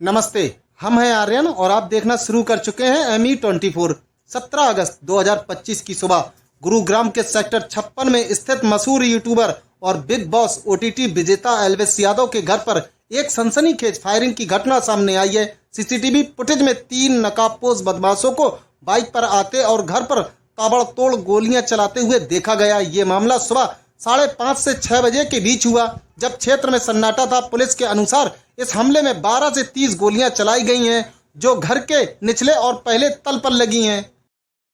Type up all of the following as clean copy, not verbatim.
नमस्ते, हम हैं आर्यन और आप देखना शुरू कर चुके हैं ME24। 17 अगस्त 2025 की सुबह गुरुग्राम के सेक्टर 56 में स्थित मशहूर यूट्यूबर और बिग बॉस OTT विजेता एल्विस यादव के घर पर एक सनसनीखेज फायरिंग की घटना सामने आई है। सीसीटीवी फुटेज में 3 नकाबपोश बदमाशों को बाइक पर आते और घर पर ताबड़तोड़ गोलियां चलाते हुए देखा गया। ये मामला सुबह 5:30 से 6 बजे के बीच हुआ, जब क्षेत्र में सन्नाटा था। पुलिस के अनुसार इस हमले में 12 से 30 गोलियां चलाई गई हैं, जो घर के निचले और पहले तल पर लगी हैं।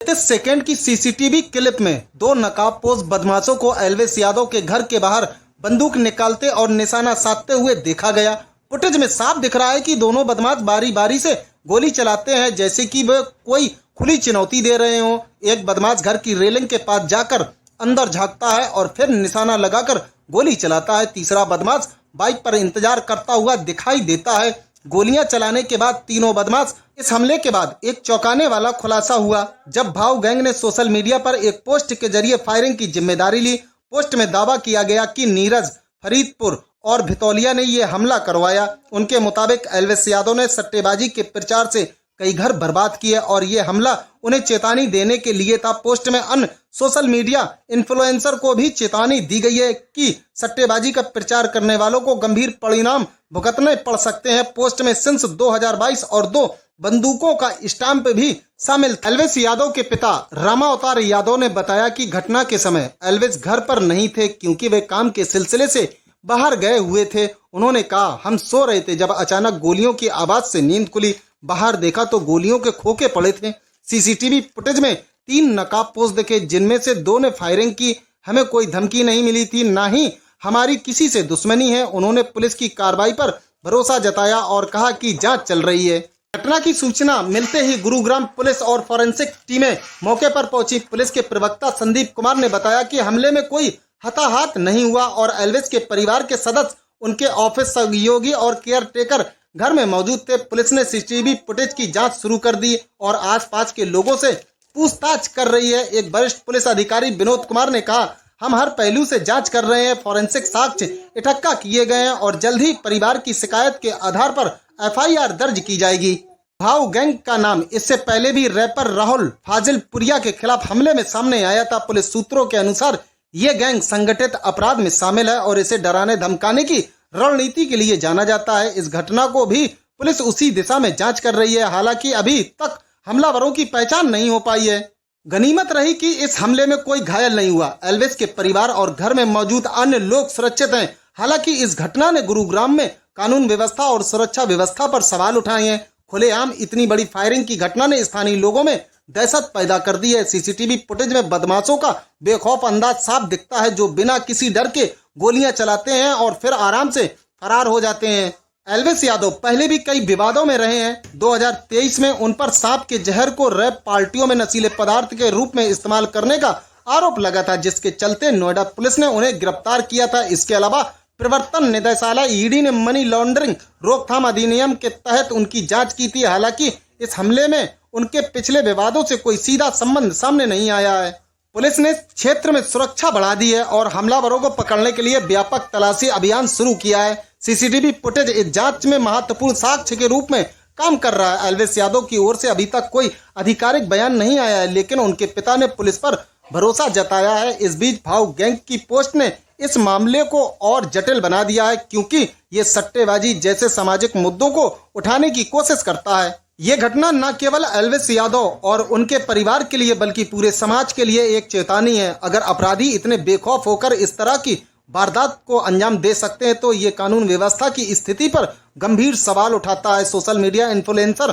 33 सेकंड की सीसीटीवी क्लिप में 2 नकाबपोश बदमाशों को एल्विस यादव के घर के बाहर बंदूक निकालते और निशाना साधते हुए देखा गया। फुटेज में साफ दिख रहा है कि दोनों बदमाश बारी बारी से गोली चलाते हैं, जैसे कि वे कोई खुली चुनौती दे रहे हों। एक बदमाश घर की रेलिंग के पास जाकर अंदर झांकता है और फिर निशाना लगाकर गोली चलाता है। तीसरा बदमाश बाइक पर इंतजार करता हुआ दिखाई देता है। गोलियां चलाने के बाद तीनों बदमाश इस हमले के बाद एक चौंकाने वाला खुलासा हुआ, जब भाव गैंग ने सोशल मीडिया पर एक पोस्ट के जरिए फायरिंग की जिम्मेदारी ली। पोस्ट में दावा किया गया कि नीरज, फरीदपुर और भितौलिया ने ये हमला करवाया। उनके मुताबिक एल्विस यादव ने सट्टेबाजी के प्रचार से कई घर बर्बाद किए और ये हमला उन्हें चेतावनी देने के लिए था। पोस्ट में अन्य सोशल मीडिया इन्फ्लुएंसर को भी चेतावनी दी गई है कि सट्टेबाजी का प्रचार करने वालों को गंभीर परिणाम भुगतने पड़ सकते हैं। पोस्ट में सिंस 2022 और 2 बंदूकों का स्टैंप भी शामिल था। एल्विस यादव के पिता रामावतार यादव ने बताया कि घटना के समय एल्विस घर पर नहीं थे, क्योंकि वे काम के सिलसिले से बाहर गए हुए थे। उन्होंने कहा, हम सो रहे थे जब अचानक गोलियों की आवाज से नींद खुली। बाहर देखा तो गोलियों के खोखे पड़े थे। सीसीटीवी फुटेज में 3 नकाबपोश दिखे, जिनमें से 2 ने फायरिंग की। हमें कोई धमकी नहीं मिली थी, ना ही हमारी किसी से दुश्मनी है। उन्होंने पुलिस की कार्रवाई पर भरोसा जताया और कहा कि जांच चल रही है। घटना की सूचना मिलते ही गुरुग्राम पुलिस और फॉरेंसिक टीमें मौके पर पहुंची। पुलिस के प्रवक्ता संदीप कुमार ने बताया कि हमले में कोई हताहत नहीं हुआ और एल्विस के परिवार के सदस्य, उनके ऑफिस सहयोगी और केयर टेकर घर में मौजूद थे। पुलिस ने सीसीटीवी फुटेज की जांच शुरू कर दी और आसपास के लोगों से पूछताछ कर रही है। एक वरिष्ठ पुलिस अधिकारी विनोद कुमार ने कहा, हम हर पहलू से जांच कर रहे हैं। फॉरेंसिक साक्ष्य इकट्ठा किए गए हैं और जल्द ही परिवार की शिकायत के आधार पर FIR दर्ज की जाएगी। भाव गैंग का नाम इससे पहले भी रैपर राहुल फाजिलपुरिया के खिलाफ हमले में सामने आया था। पुलिस सूत्रों के अनुसार ये गैंग संगठित अपराध में शामिल है और इसे डराने धमकाने की रणनीति के लिए जाना जाता है। इस घटना को भी पुलिस उसी दिशा में जांच कर रही है। हालांकि अभी तक हमलावरों की पहचान नहीं हो पाई है। गनीमत रही कि इस हमले में कोई घायल नहीं हुआ। एल्विस के परिवार और घर में मौजूद अन्य लोग सुरक्षित हैं। हालांकि इस घटना ने गुरुग्राम में कानून व्यवस्था और सुरक्षा व्यवस्था पर सवाल उठाए हैं। खुलेआम इतनी बड़ी फायरिंग की घटना ने स्थानीय लोगों में दहशत पैदा कर दी है। सीसीटीवी फुटेज में बदमाशों का बेखौफ अंदाज साफ दिखता है, जो बिना किसी डर के गोलियां चलाते हैं और फिर आराम से फरार हो जाते हैं। एल्विस यादव पहले भी कई विवादों में रहे हैं। 2023 में उन पर सांप के जहर को रैप पार्टियों में नशीले पदार्थ के रूप में इस्तेमाल करने का आरोप लगा था, जिसके चलते नोएडा पुलिस ने उन्हें गिरफ्तार किया था। इसके अलावा प्रवर्तन निदेशालय ED ने मनी लॉन्ड्रिंग रोकथाम अधिनियम के तहत उनकी जांच की थी। हालांकि इस हमले में उनके पिछले विवादों से कोई सीधा संबंध सामने नहीं आया है। पुलिस ने क्षेत्र में सुरक्षा बढ़ा दी है और हमलावरों को पकड़ने के लिए व्यापक तलाशी अभियान शुरू किया है। सीसीटीवी फुटेज इस जांच में महत्वपूर्ण साक्ष्य के रूप में काम कर रहा है। एल्विस यादव की ओर से अभी तक कोई आधिकारिक बयान नहीं आया है, लेकिन उनके पिता ने पुलिस पर भरोसा जताया है। इस बीच भाव गैंग की पोस्ट ने इस मामले को और जटिल बना दिया है, क्योंकि ये सट्टेबाजी जैसे सामाजिक मुद्दों को उठाने की कोशिश करता है। ये घटना न केवल एल्विस यादव और उनके परिवार के लिए बल्कि पूरे समाज के लिए एक चेतावनी है। अगर अपराधी इतने बेखौफ होकर इस तरह की वारदात को अंजाम दे सकते हैं, तो ये कानून व्यवस्था की स्थिति पर गंभीर सवाल उठाता है। सोशल मीडिया इन्फ्लुएंसर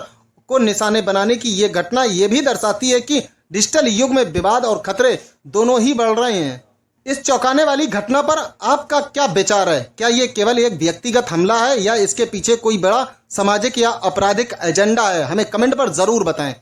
को निशाने बनाने की ये घटना ये भी दर्शाती है कि डिजिटल युग में विवाद और खतरे दोनों ही बढ़ रहे हैं। इस चौंकाने वाली घटना पर आपका क्या विचार है? क्या ये केवल एक व्यक्तिगत हमला है या इसके पीछे कोई बड़ा सामाजिक या आपराधिक एजेंडा है? हमें कमेंट पर जरूर बताएं।